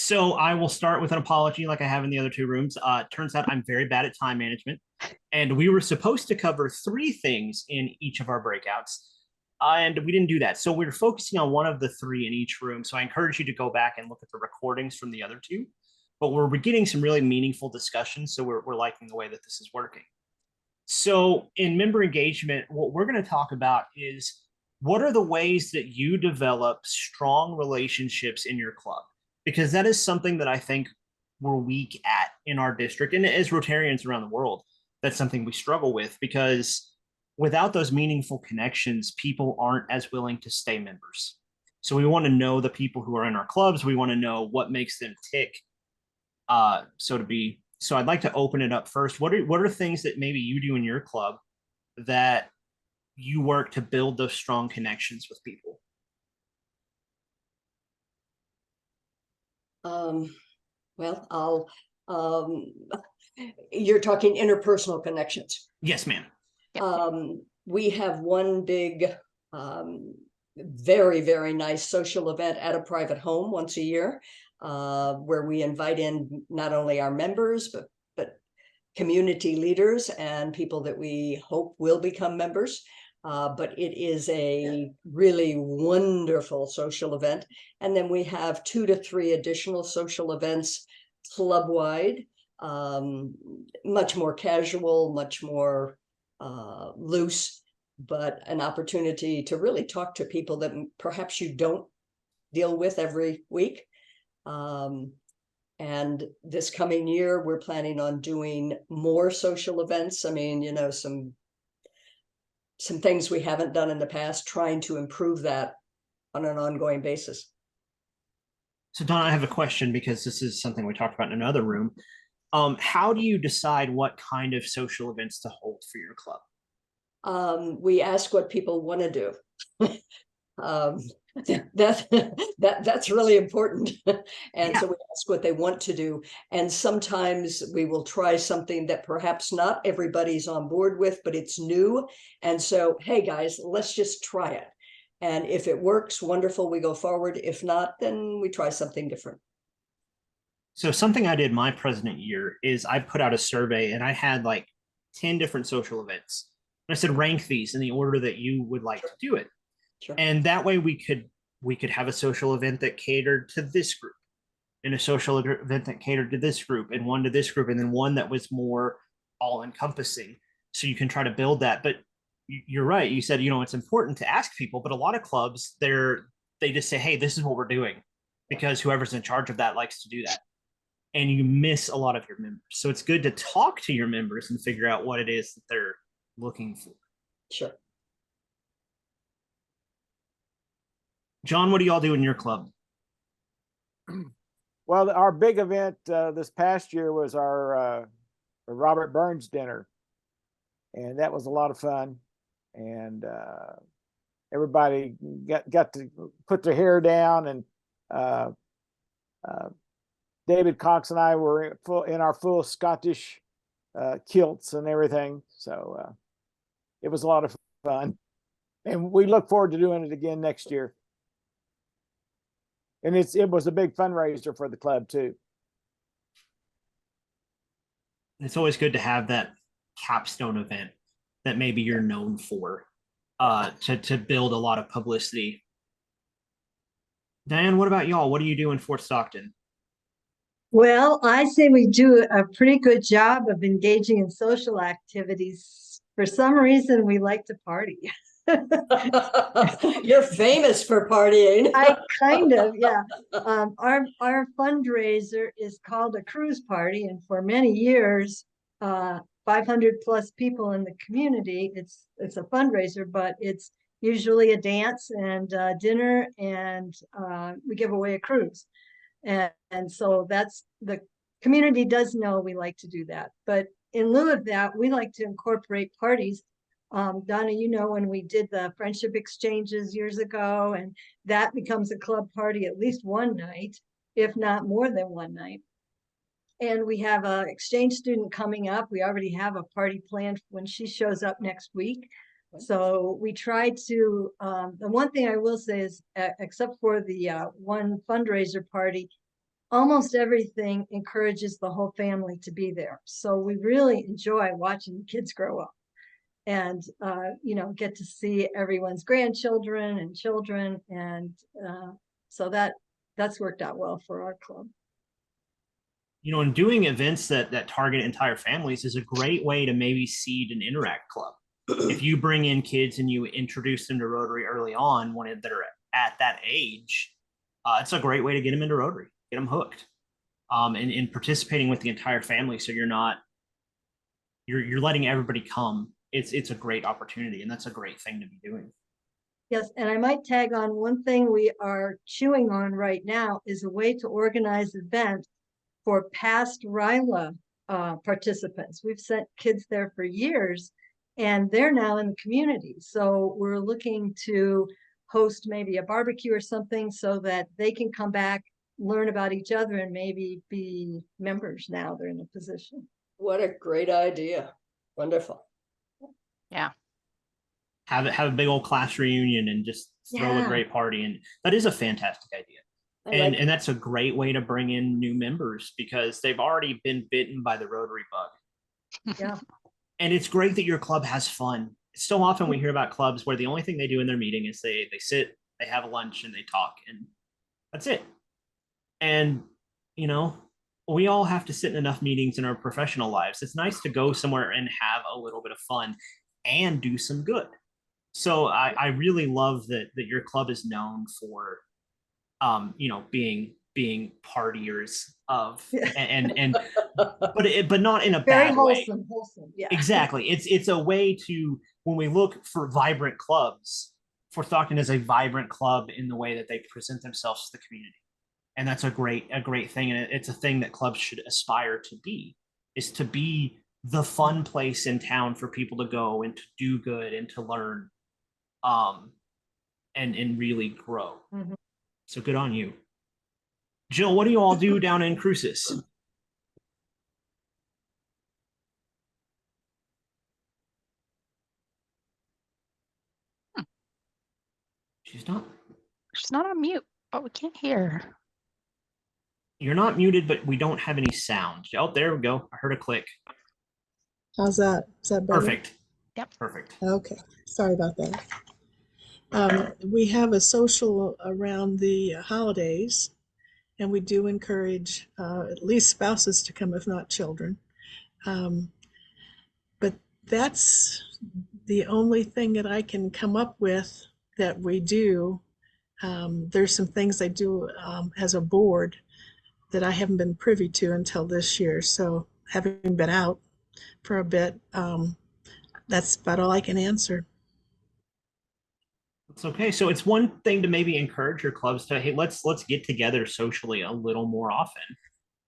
So I will start with an apology like I have in the other two rooms. Turns out I'm very bad at time management. And we were supposed to cover three things in each of our breakouts. And we didn't do that. So we're focusing on one of the three in each room. So I encourage you to go back and look at the recordings from the other two. But we're getting some really meaningful discussions. So we're liking the way that this is working. So in member engagement, what we're going to talk about is what are the ways that you develop strong relationships in your club? Because that is something that I think we're weak at in our district. And as Rotarians around the world, that's something we struggle with because without those meaningful connections, people aren't as willing to stay members. So we want to know the people who are in our clubs. We want to know what makes them tick, so to be. So I'd like to open it up first. What are things that maybe you do in your club that you work to build those strong connections with people? Well, you're talking interpersonal connections. Yes, ma'am. We have one big, very, very nice social event at a private home once a year, where we invite in not only our members, but community leaders and people that we hope will become members. But it is a really wonderful social event. And then we have 2 to 3 additional social events club-wide, much more casual, much more loose, but an opportunity to really talk to people that perhaps you don't deal with every week. And this coming year, we're planning on doing more social events. I mean, you know, some things we haven't done in the past, trying to improve that on an ongoing basis. So Don, I have a question because this is something we talked about in another room. How do you decide what kind of social events to hold for your club? We ask what people want to do. um, that's really important. And yeah. So we ask what they want to do, and sometimes we will try something that perhaps not everybody's on board with, but it's new, and so, hey guys, let's just try it, and if it works, wonderful, we go forward. If not, then we try something different. So something I did my president year is I put out a survey and I had like 10 different social events. And I said, rank these in the order that you would like to do it. Sure. And that way we could have a social event that catered to this group, and a social event that catered to this group, and one to this group, and then one that was more all encompassing. So you can try to build that. But you're right. You said, it's important to ask people, but a lot of clubs, they just say, hey, this is what we're doing, because whoever's in charge of that likes to do that. And you miss a lot of your members. So it's good to talk to your members and figure out what it is that they're looking for. Sure. John, what do y'all do in your club? Well, our big event this past year was our Robert Burns dinner, and that was a lot of fun. And everybody got to put their hair down, and David Cox and I were in our full Scottish kilts and everything. So it was a lot of fun, and we look forward to doing it again next year. And it was a big fundraiser for the club too. It's always good to have that capstone event that maybe you're known for, to build a lot of publicity. Diane, what about y'all? What do you do in Fort Stockton? Well, I say we do a pretty good job of engaging in social activities. For some reason, we like to party. You're famous for partying. I kind of, yeah. Our fundraiser is called a cruise party, and for many years, 500 plus people in the community. It's a fundraiser, but it's usually a dance and dinner, and we give away a cruise, and so that's the community does know we like to do that. But in lieu of that, we like to incorporate parties. Donna, when we did the friendship exchanges years ago, and that becomes a club party at least one night, if not more than one night. And we have an exchange student coming up. We already have a party planned when she shows up next week. So we try to, the one thing I will say is, except for the one fundraiser party, almost everything encourages the whole family to be there. So we really enjoy watching the kids grow up and, get to see everyone's grandchildren and children. And so that's worked out well for our club. And doing events that target entire families is a great way to maybe seed an interact club. If you bring in kids and you introduce them to Rotary early on when they're at that age, it's a great way to get them into Rotary, get them hooked, and participating with the entire family. So you're letting everybody come. It's a great opportunity, and that's a great thing to be doing. Yes, and I might tag on one thing we are chewing on right now is a way to organize events for past RILA participants. We've sent kids there for years, and they're now in the community. So we're looking to host maybe a barbecue or something so that they can come back, learn about each other, and maybe be members now they're in a position. What a great idea. Wonderful. Yeah. Have a big old class reunion and just throw a great party. And that is a fantastic idea. And that's a great way to bring in new members because they've already been bitten by the Rotary bug. Yeah. And it's great that your club has fun. So often we hear about clubs where the only thing they do in their meeting is they sit, they have lunch, and they talk, and that's it. And we all have to sit in enough meetings in our professional lives. It's nice to go somewhere and have a little bit of fun and do some good. So I really love that your club is known for being partiers of and but not in a very bad wholesome, way. wholesome. Yeah. Exactly. It's a way to, when we look for vibrant clubs, Fort Stockton is a vibrant club in the way that they present themselves to the community. And that's a great thing. And it's a thing that clubs should aspire to be, is to be the fun place in town for people to go and to do good and to learn, and really grow. Mm-hmm. So good on you. Jill, what do you all do down in Cruces? She's not on mute, but we can't hear her. You're not muted, but we don't have any sound. Oh, there we go. I heard a click. How's that? Is that better? Perfect. Yep. Perfect. Okay. Sorry about that. We have a social around the holidays, and we do encourage at least spouses to come, if not children. But that's the only thing that I can come up with that we do. There's some things I do as a board that I haven't been privy to until this year. So having been out for a bit, that's about all I can answer. It's okay. So it's one thing to maybe encourage your clubs to, hey, let's get together socially a little more often.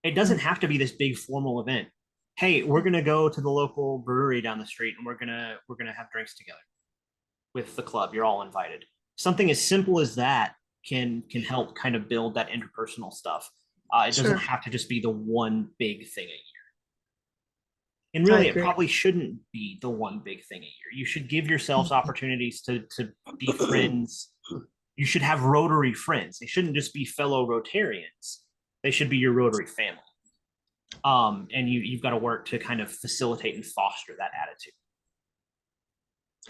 It doesn't have to be this big formal event. Hey, we're gonna go to the local brewery down the street and we're gonna have drinks together with the club. You're all invited. Something as simple as that can help kind of build that interpersonal stuff. It doesn't have to just be the one big thing a year. And really, it probably shouldn't be the one big thing a year. You should give yourselves opportunities to be friends. You should have Rotary friends. They shouldn't just be fellow Rotarians. They should be your Rotary family. And you've got to work to kind of facilitate and foster that attitude.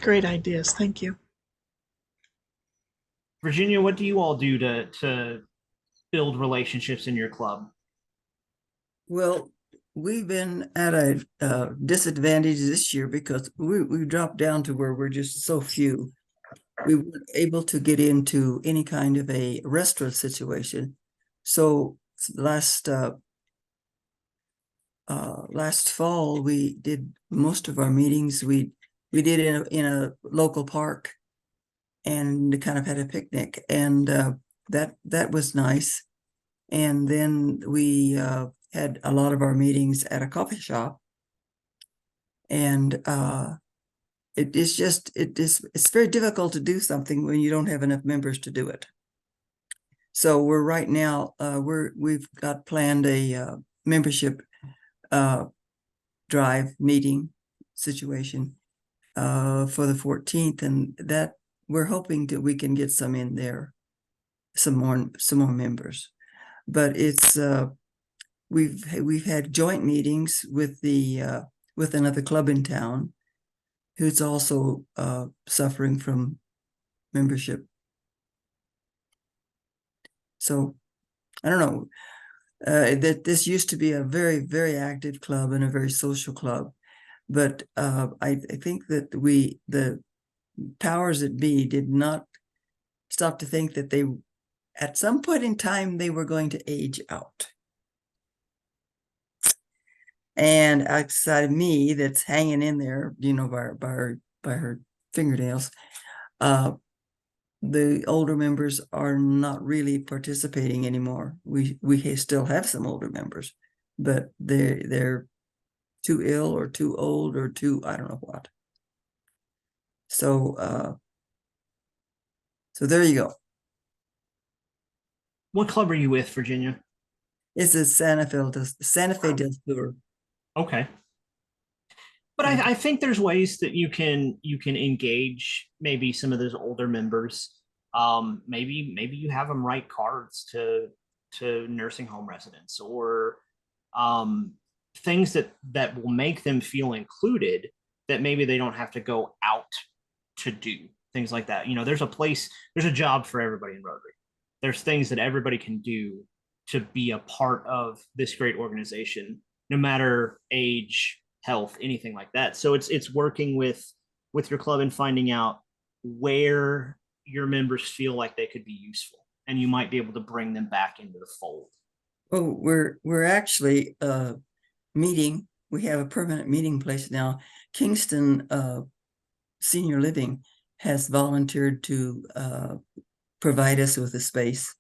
Great ideas. Thank you. Virginia, what do you all do to build relationships in your club? Well, we've been at a disadvantage this year because we dropped down to where we're just so few. We weren't able to get into any kind of a restaurant situation. So last fall, we did most of our meetings. We did in a local park, and kind of had a picnic, and that was nice. And then we had a lot of our meetings at a coffee shop, and it's very difficult to do something when you don't have enough members to do it. So we're right now we've got planned a membership drive meeting situation for the 14th, and that we're hoping that we can get some in there, some more members. but it's we've had joint meetings with the with another club in town who's also suffering from membership. So I don't know. That this used to be a very, very active club and a very social club, but I think that the powers that be did not stop to think that they, at some point in time, they were going to age out. And outside of me, that's hanging in there, you know, by her fingernails, the older members are not really participating anymore. We still have some older members, but they're too ill or too old or too, I don't know what. So so there you go. What club are you with, Virginia? It's a Santa Fe del Sur. Okay. But I think there's ways that you can engage maybe some of those older members. Maybe you have them write cards to nursing home residents, or things that will make them feel included, that maybe they don't have to go out to do things like that. You know, there's a job for everybody in Rotary. There's things that everybody can do to be a part of this great organization, no matter age, health, anything like that. So it's working with your club and finding out where your members feel like they could be useful, and you might be able to bring them back into the fold. Oh, we're actually meeting. We have a permanent meeting place now. Kingston Senior Living has volunteered to provide us with a space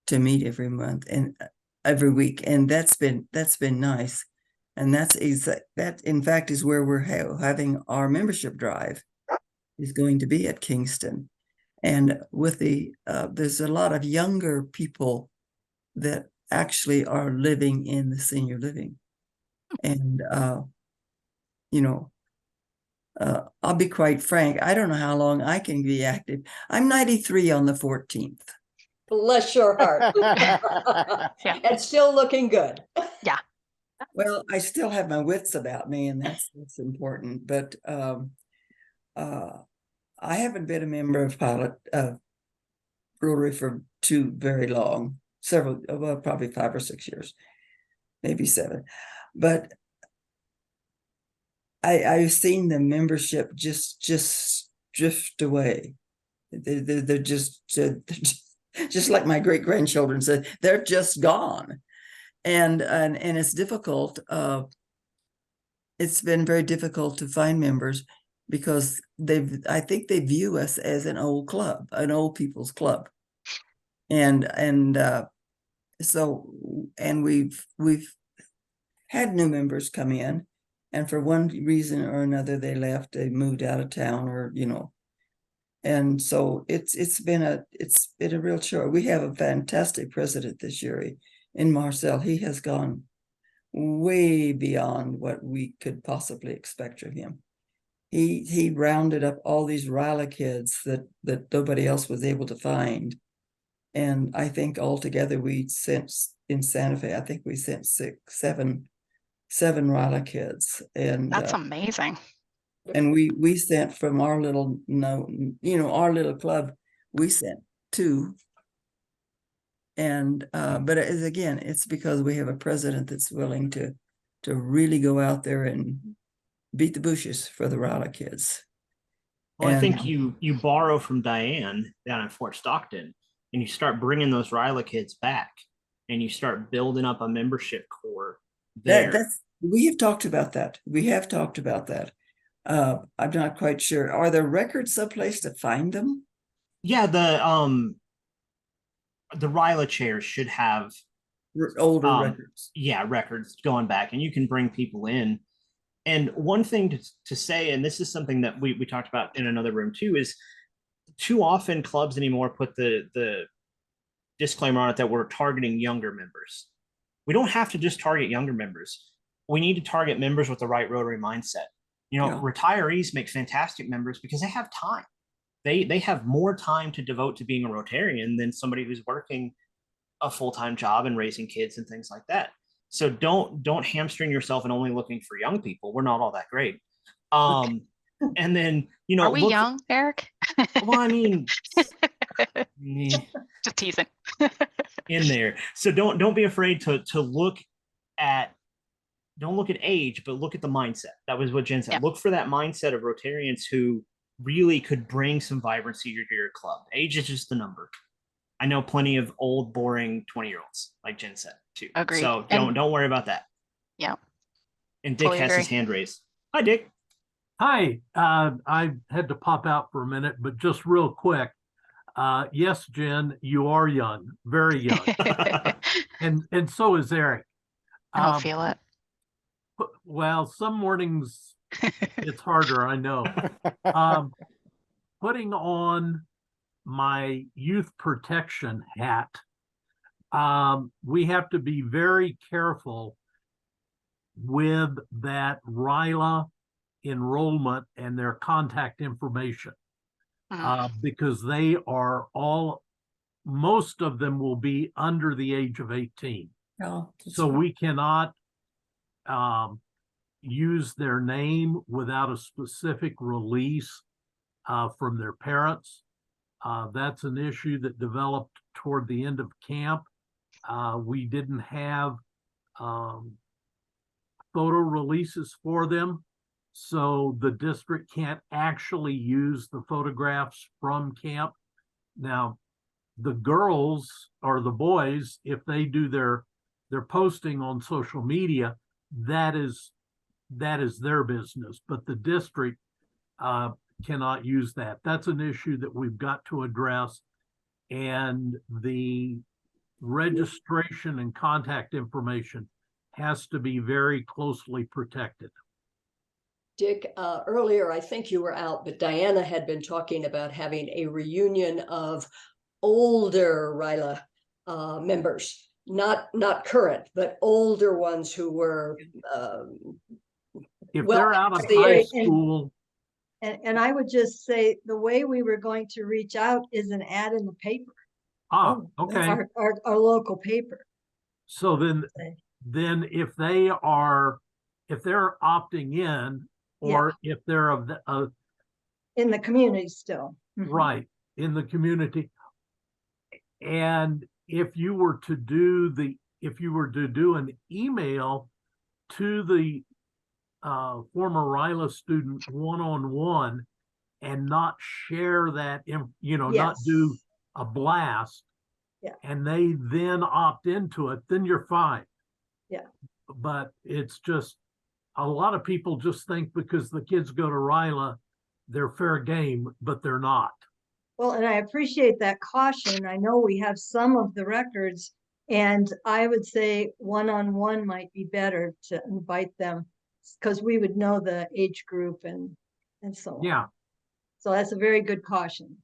to meet every month and every week, and that's been nice. And that in fact is where we're having our membership drive, is going to be at Kingston. And with the there's a lot of younger people that actually are living in the senior living, and you know, I'll be quite frank, I don't know how long I can be active. I'm 93 on the 14th. Bless your heart. Yeah. And still looking good. Well, I still have my wits about me, and that's important. But I haven't been a member of Rotary for too very long, well, probably 5 or 6 years, maybe 7. But I've seen the membership just drift away. They're just like my great grandchildren said, they're just gone. And it's difficult. It's been very difficult to find members, because I think they view us as an old club, an old people's club. And so we've had new members come in, and for one reason or another they left, they moved out of town, or you know. And so it's been a real chore. We have a fantastic president this year in Marcel. He has gone way beyond what we could possibly expect from him. He rounded up all these Ryla kids that nobody else was able to find. And I think altogether we sent in Santa Fe, I think we sent 7 Ryla kids. And That's amazing. and we sent from our little, our little club, we sent 2. And but again, it's because we have a president that's willing to really go out there and beat the bushes for the Ryla kids. Well, I think you borrow from Diane down in Fort Stockton, and you start bringing those Ryla kids back, and you start building up a membership core there. We have talked about that. We have talked about that. I'm not quite sure. Are there records someplace to find them? Yeah, the Ryla chairs should have older records. Yeah, records going back, and you can bring people in. And one thing to say, and this is something that we talked about in another room too, is too often clubs anymore put the disclaimer on it that we're targeting younger members. We don't have to just target younger members. We need to target members with the right Rotary mindset. Retirees make fantastic members because they have time. They have more time to devote to being a Rotarian than somebody who's working a full-time job and raising kids and things like that. So don't hamstring yourself and only looking for young people. We're not all that great. And then, Are we look, young, Eric? well, I mean, Just teasing. in there. So don't be afraid to look at, don't look at age, but look at the mindset. That was what Jen said. Yep. Look for that mindset of Rotarians who really could bring some vibrancy to your club. Age is just the number. I know plenty of old, boring 20-year-olds, like Jen said, too. Agreed. So And- don't worry about that. Yeah. And Dick Totally has his agree. hand raised. Hi, Dick. Hi, I had to pop out for a minute, but just real quick. Yes, Jen, you are young, very young, and so is Eric. I don't feel it. Well, some mornings it's harder, I know. Putting on my youth protection hat, we have to be very careful with that RILA enrollment and their contact information, because they are all, most of them will be under the age of 18. Oh, So we cannot use their name without a specific release from their parents. That's an issue that developed toward the end of camp. We didn't have photo releases for them, so the district can't actually use the photographs from camp. Now, the girls or the boys, if they do their posting on social media, that is their business, but the district cannot use that. That's an issue that we've got to address, and the registration and contact information has to be very closely protected. Dick, earlier, I think you were out, but Diana had been talking about having a reunion of older RILA members, not current, but older ones who were If well, they're out of the high age- school, And I would just say the way we were going to reach out is an ad in the paper, okay. our local paper. So then if they're opting in, or if they're In the community still. Mhm. right in the community, and if you were to do an email to the former RILA student one-on-one and not share that, not do Yes. a blast, Yeah. and they then opt into it, then you're fine. Yeah. But it's just, a lot of people just think because the kids go to RILA, they're fair game, but they're not. Well, and I appreciate that caution. I know we have some of the records, and I would say one-on-one might be better to invite them, because we would know the age group and so on. Yeah. So that's a very good caution.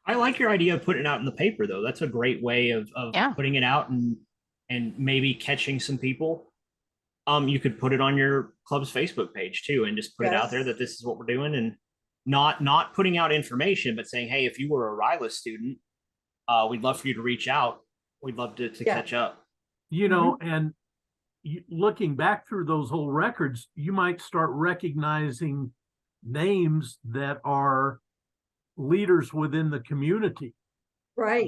I like your idea of putting it out in the paper, though. That's a great way of Yeah. putting it out and maybe catching some people. You could put it on your club's Facebook page too, and just put it out there that this is what we're doing, and not putting out information, but saying, hey, if you were a RILA student, we'd love for you to reach out. We'd love to catch up. And looking back through those old records, you might start recognizing names that are leaders within the community. Right.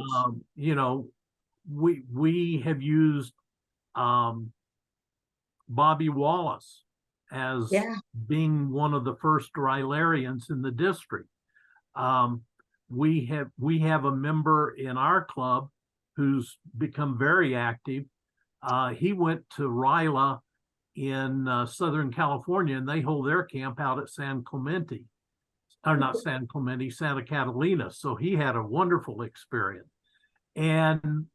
We have used Bobby Wallace as being one of the first Rilarians in the district. We have a member in our club who's become very active. He went to RILA in Southern California, and they hold their camp out at San Clemente, or not San Clemente, Santa Catalina. So he had a wonderful experience. And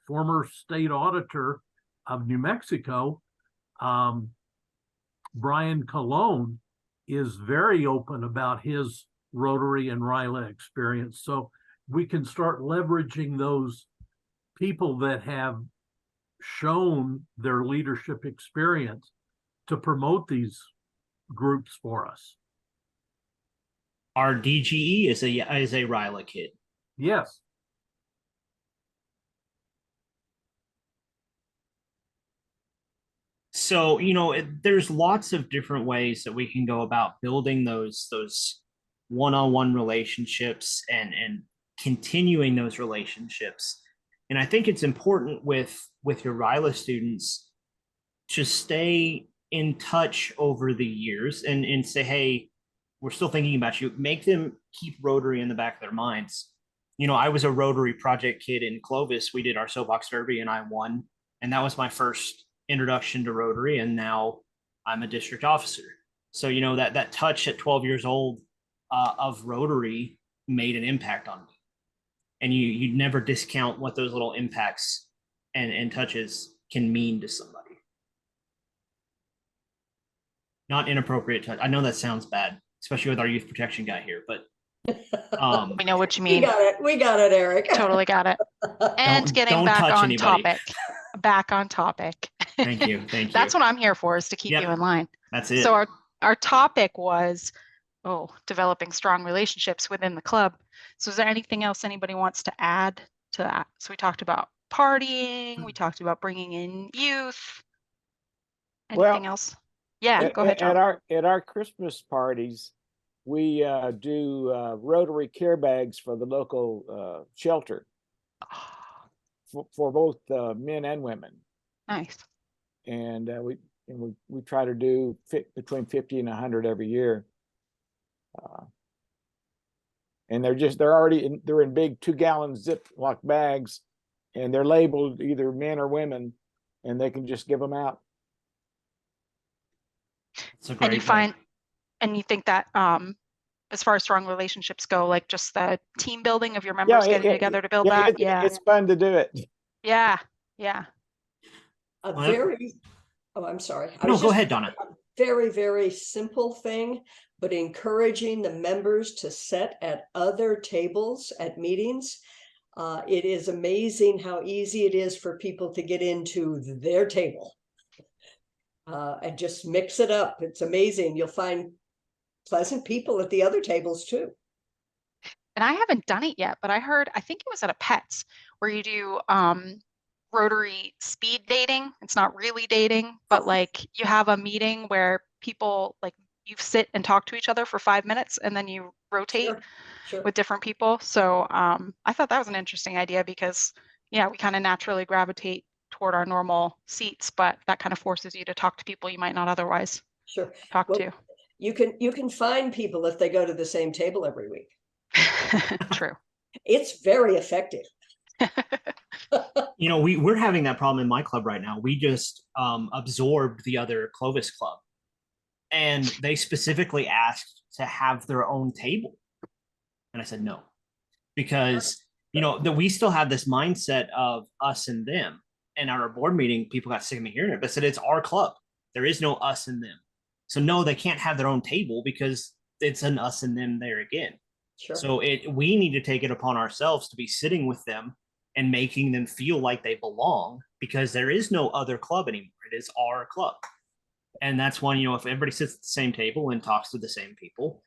former state auditor of New Mexico, Brian Colon, is very open about his Rotary and RILA experience. So we can start leveraging those people that have shown their leadership experience to promote these groups for us. Our DGE is a RILA kid. Yes. So, there's lots of different ways that we can go about building those one-on-one relationships and continuing those relationships. And I think it's important with your RILA students to stay in touch over the years and say, hey, we're still thinking about you. Make them keep Rotary in the back of their minds. I was a Rotary project kid in Clovis. We did our soapbox derby and I won. And that was my first introduction to Rotary. And now I'm a district officer. So, that touch at 12 years old of Rotary made an impact on me. And you never discount what those little impacts and touches can mean to somebody. Not inappropriate touch. I know that sounds bad, especially with our youth protection guy here, but We know what you We mean. got it. We got it, Eric. Totally got it. And getting don't back touch on anybody. topic. Back on topic. Thank you. That's what I'm here for, is to keep Yep. you in line. That's it. So our topic was, developing strong relationships within the club. So is there anything else anybody wants to add to that? So we talked about partying, we talked about bringing in youth. Anything Well, else? Yeah, go ahead, John. At our Christmas parties, we do Rotary care bags for the local shelter for both men and women, Nice. and we try to do between 50 and 100 every year. And they're in big 2-gallon Ziploc bags, and they're labeled either men or women, and they can just give them out. It's a great And you think that as far as strong relationships go, like just the team building of your members getting together to build that? It's fun to do it. Yeah. I'm sorry. No, go ahead, Donna. Very, very simple thing, but encouraging the members to sit at other tables at meetings. It is amazing how easy it is for people to get into their table and just mix it up. It's amazing. You'll find pleasant people at the other tables too. And I haven't done it yet, but I think it was at a Pets where you do Rotary speed dating. It's not really dating, but like you have a meeting where people, like, you sit and talk to each other for 5 minutes and then you rotate Sure. with different people. So I thought that was an interesting idea because we kind of naturally gravitate toward our normal seats, but that kind of forces you to talk to people you might not otherwise talk to. You can find people if they go to the same table every week. True. It's very effective. We're having that problem in my club right now. We just absorbed the other Clovis club, and they specifically asked to have their own table, and I said no, because that we still have this mindset of us and them. And at our board meeting, people got sick of me hearing it, but said it's our club. There is no us and them. So no, they can't have their own table because it's an us and them there again. Sure. So we need to take it upon ourselves to be sitting with them and making them feel like they belong, because there is no other club anymore. It is our club. And that's when, if everybody sits at the same table and talks to the same people,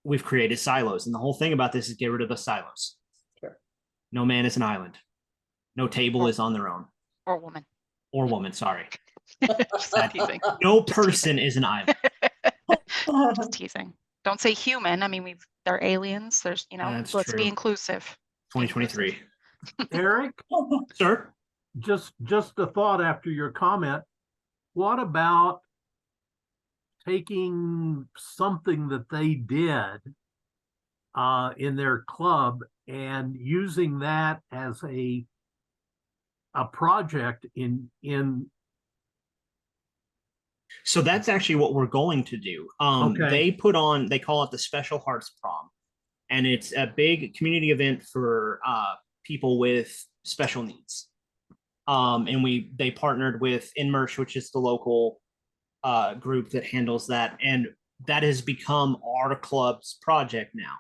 we've created silos. And the whole thing about this is get rid of the silos. Sure. No man is an island. No table is on their own. Or woman. Or woman, sorry. Just teasing. No person is an island. Just teasing. Don't say human. I mean, they're aliens. There's, That's let's true. be inclusive. 2023. Eric, Sir? just a thought after your comment. What about taking something that they did in their club and using that as a project in So that's actually what we're going to do. Okay. They call it the Special Hearts Prom, and it's a big community event for people with special needs. And they partnered with Inmersh, which is the local group that handles that, and that has become our club's project now.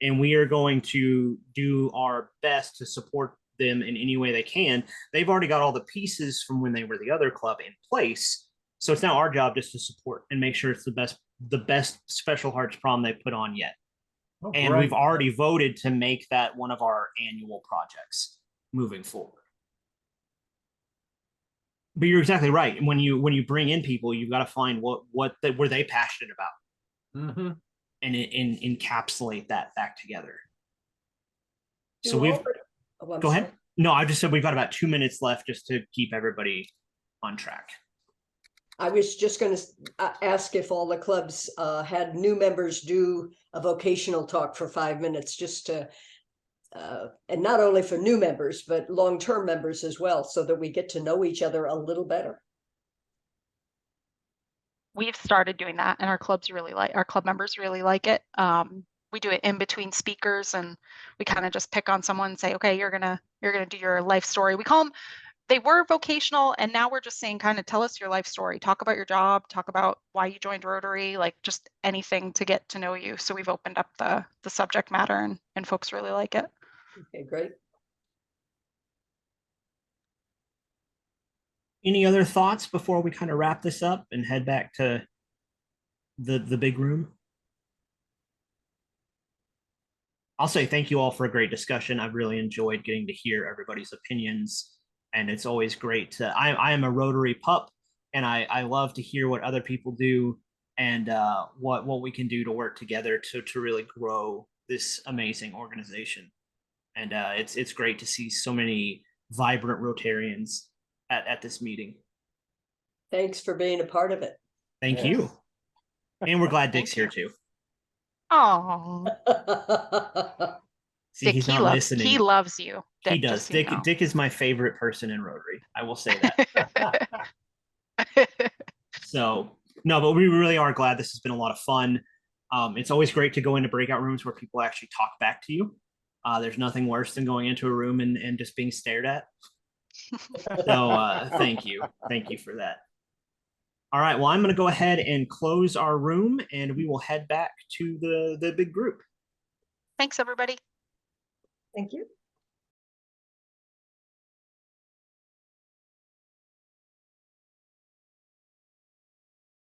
And we are going to do our best to support them in any way they can. They've already got all the pieces from when they were the other club in place. So it's now our job just to support and make sure it's the best Special Hearts Prom they put on yet. And we've already voted to make that one of our annual projects moving forward. But you're exactly right. When you bring in people, you've got to find what were they passionate about, Mm-hmm. and encapsulate that back together. So You we've already- oh, I'm go ahead. sorry. No, I just said we've got about 2 minutes left just to keep everybody on track. I was just going to ask if all the clubs had new members do a vocational talk for 5 minutes, just to, and not only for new members, but long-term members as well, so that we get to know each other a little better. We've started doing that, and our club members really like it. We do it in between speakers, and we kind of just pick on someone and say, okay, you're gonna do your life story. We call them, they were vocational, and now we're just saying, kind of tell us your life story, talk about your job, talk about why you joined Rotary, like just anything to get to know you. So we've opened up the subject matter, and folks really like it. Okay, great. Any other thoughts before we kind of wrap this up and head back to the big room? I'll say thank you all for a great discussion. I've really enjoyed getting to hear everybody's opinions, and it's always great to. I am a Rotary pup, and I love to hear what other people do and what we can do to work together to really grow this amazing organization. And it's great to see so many vibrant Rotarians at this meeting. Thanks for being a part of it. Thank Yes. you, and we're glad Thank Dick's here too. Oh, See, Dick, he's not listening. he loves you. He Dick, does. just so you know. Dick is my favorite person in Rotary. I will say that. So no, but we really are glad this has been a lot of fun. It's always great to go into breakout rooms where people actually talk back to you. There's nothing worse than going into a room and just being stared at. So thank you for that. All right, well, I'm going to go ahead and close our room, and we will head back to the big group. Thanks, everybody. Thank you.